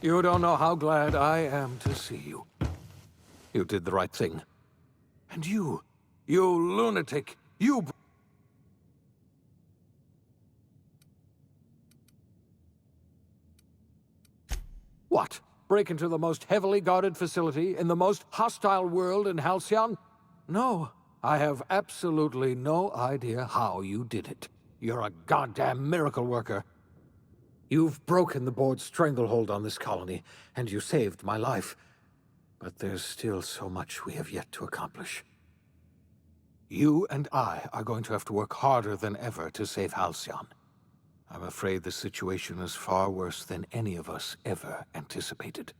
You don't know how glad I am to see you. You did the right thing. And you lunatic, you... What? Break into the most heavily guarded facility in the most hostile world in Halcyon? No, I have absolutely no idea how you did it. You're a goddamn miracle worker. You've broken the board's stranglehold on this colony, and you saved my life. But there's still so much we have yet to accomplish. You and I are going to have to work harder than ever to save Halcyon. I'm afraid the situation is far worse than any of us ever anticipated.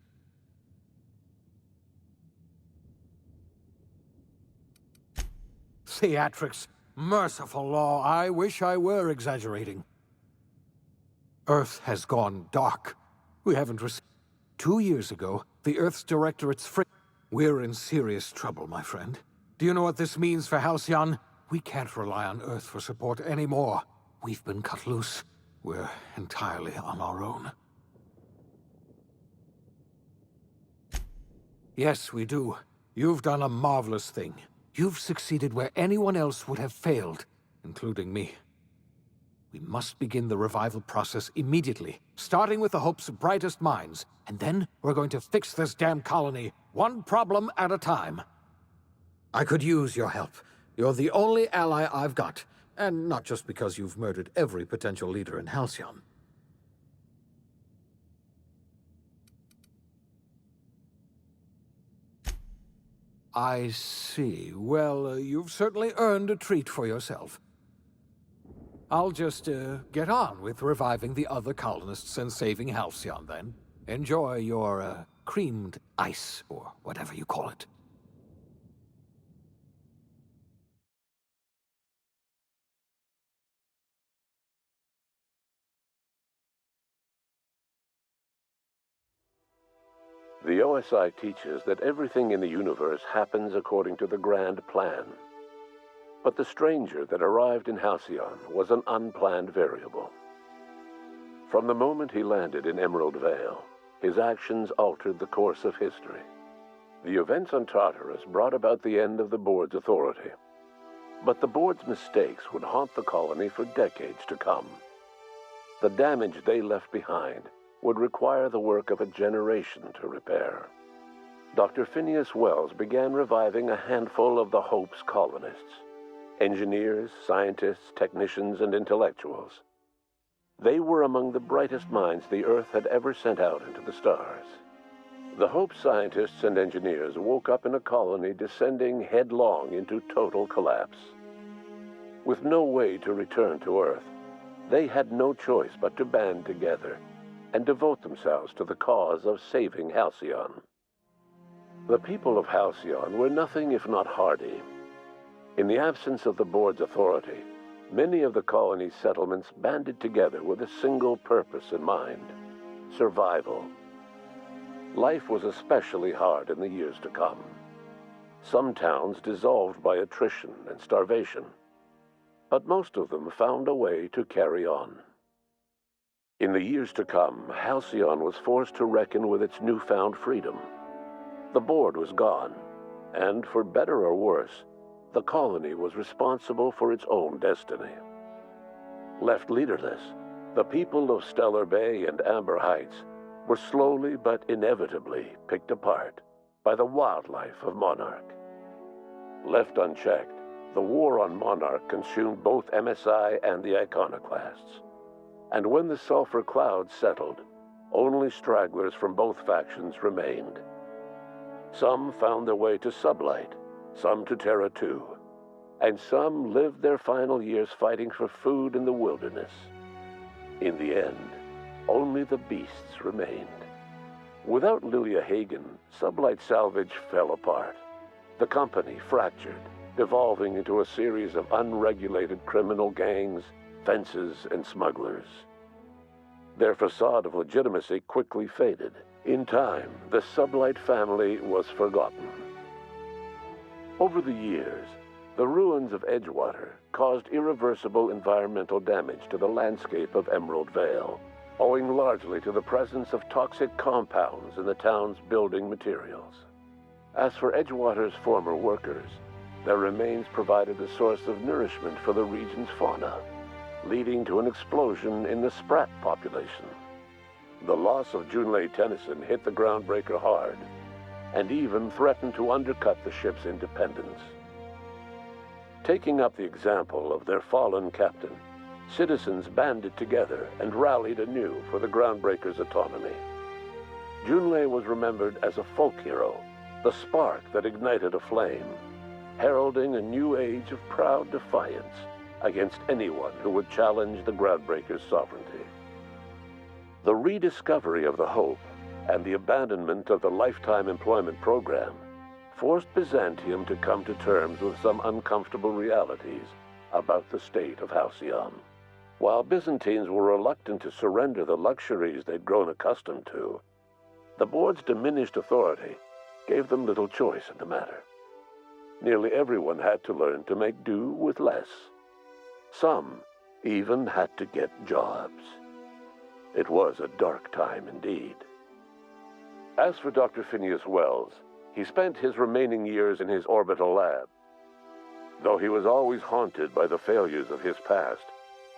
Theatrics. Merciful law, I wish I were exaggerating. Earth has gone dark. We haven't received... 2 years ago, the Earth's directorate's We're in serious trouble, my friend. Do you know what this means for Halcyon? We can't rely on Earth for support anymore. We've been cut loose. We're entirely on our own. Yes, we do. You've done a marvelous thing. You've succeeded where anyone else would have failed, including me. We must begin the revival process immediately, starting with the Hope's brightest minds, and then we're going to fix this damn colony, one problem at a time. I could use your help. You're the only ally I've got, and not just because you've murdered every potential leader in Halcyon. I see. Well, you've certainly earned a treat for yourself. I'll just, get on with reviving the other colonists and saving Halcyon, then. Enjoy your, creamed ice, or whatever you call it. The OSI teaches that everything in the universe happens according to the grand plan. But the stranger that arrived in Halcyon was an unplanned variable. From the moment he landed in Emerald Vale, his actions altered the course of history. The events on Tartarus brought about the end of the board's authority. But the board's mistakes would haunt the colony for decades to come. The damage they left behind would require the work of a generation to repair. Dr. Phineas Wells began reviving a handful of the Hope's colonists. Engineers, scientists, technicians, and intellectuals. They were among the brightest minds the Earth had ever sent out into the stars. The Hope scientists and engineers woke up in a colony descending headlong into total collapse. With no way to return to Earth, they had no choice but to band together and devote themselves to the cause of saving Halcyon. The people of Halcyon were nothing if not hardy. In the absence of the board's authority, many of the colony's settlements banded together with a single purpose in mind: survival. Life was especially hard in the years to come. Some towns dissolved by attrition and starvation, but most of them found a way to carry on. In the years to come, Halcyon was forced to reckon with its newfound freedom. The board was gone, and for better or worse, the colony was responsible for its own destiny. Left leaderless, the people of Stellar Bay and Amber Heights were slowly but inevitably picked apart by the wildlife of Monarch. Left unchecked, the war on Monarch consumed both MSI and the Iconoclasts. And when the sulfur clouds settled, only stragglers from both factions remained. Some found their way to Sublight, some to Terra 2, and some lived their final years fighting for food in the wilderness. In the end, only the beasts remained. Without Lilia Hagen, Sublight Salvage fell apart. The company fractured, devolving into a series of unregulated criminal gangs, fences, and smugglers. Their facade of legitimacy quickly faded. In time, the Sublight family was forgotten. Over the years, the ruins of Edgewater caused irreversible environmental damage to the landscape of Emerald Vale. owing largely to the presence of toxic compounds in the town's building materials. As for Edgewater's former workers, their remains provided a source of nourishment for the region's fauna, leading to an explosion in the sprat population. The loss of Junlei Tennyson hit the Groundbreaker hard, and even threatened to undercut the ship's independence. Taking up the example of their fallen captain, citizens banded together and rallied anew for the Groundbreaker's autonomy. Junlei was remembered as a folk hero, the spark that ignited a flame, heralding a new age of proud defiance against anyone who would challenge the Groundbreaker's sovereignty. The rediscovery of the Hope and the abandonment of the lifetime employment program forced Byzantium to come to terms with some uncomfortable realities about the state of Halcyon. While Byzantines were reluctant to surrender the luxuries they'd grown accustomed to, the board's diminished authority gave them little choice in the matter. Nearly everyone had to learn to make do with less. Some even had to get jobs. It was a dark time indeed. As for Dr. Phineas Wells, he spent his remaining years in his orbital lab. Though he was always haunted by the failures of his past,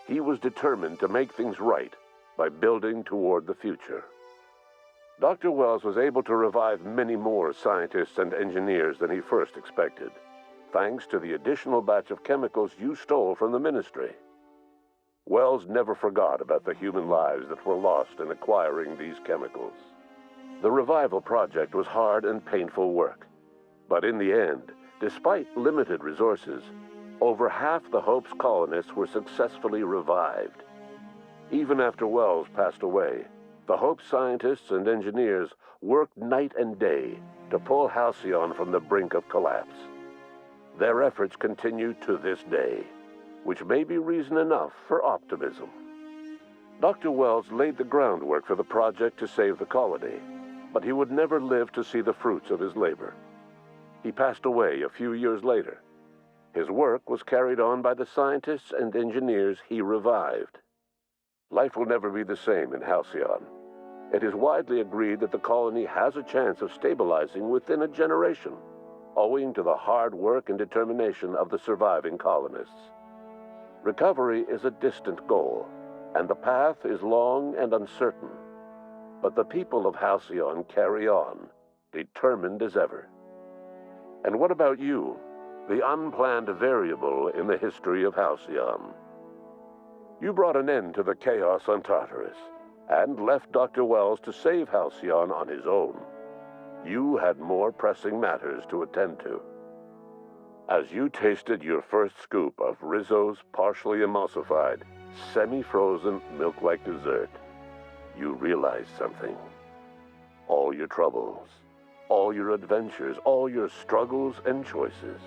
he was determined to make things right by building toward the future. Dr. Wells was able to revive many more scientists and engineers than he first expected, thanks to the additional batch of chemicals you stole from the Ministry. Wells never forgot about the human lives that were lost in acquiring these chemicals. The revival project was hard and painful work, but in the end, despite limited resources, over half the Hope's colonists were successfully revived. Even after Wells passed away, the Hope scientists and engineers worked night and day to pull Halcyon from the brink of collapse. Their efforts continue to this day, which may be reason enough for optimism. Dr. Wells laid the groundwork for the project to save the colony, but he would never live to see the fruits of his labor. He passed away a few years later. His work was carried on by the scientists and engineers he revived. Life will never be the same in Halcyon. It is widely agreed that the colony has a chance of stabilizing within a generation, owing to the hard work and determination of the surviving colonists. Recovery is a distant goal, and the path is long and uncertain. But the people of Halcyon carry on, determined as ever. And what about you, the unplanned variable in the history of Halcyon? You brought an end to the chaos on Tartarus, and left Dr. Wells to save Halcyon on his own. You had more pressing matters to attend to. As you tasted your first scoop of Rizzo's partially emulsified, semi-frozen milk-like dessert, you realized something. All your troubles, all your adventures, all your struggles and choices,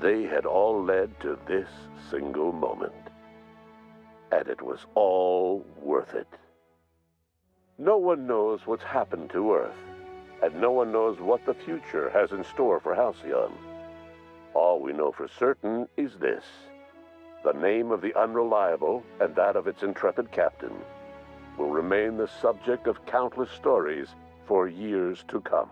they had all led to this single moment. And it was all worth it. No one knows what's happened to Earth, and no one knows what the future has in store for Halcyon. All we know for certain is this: the name of the Unreliable and that of its intrepid captain will remain the subject of countless stories for years to come.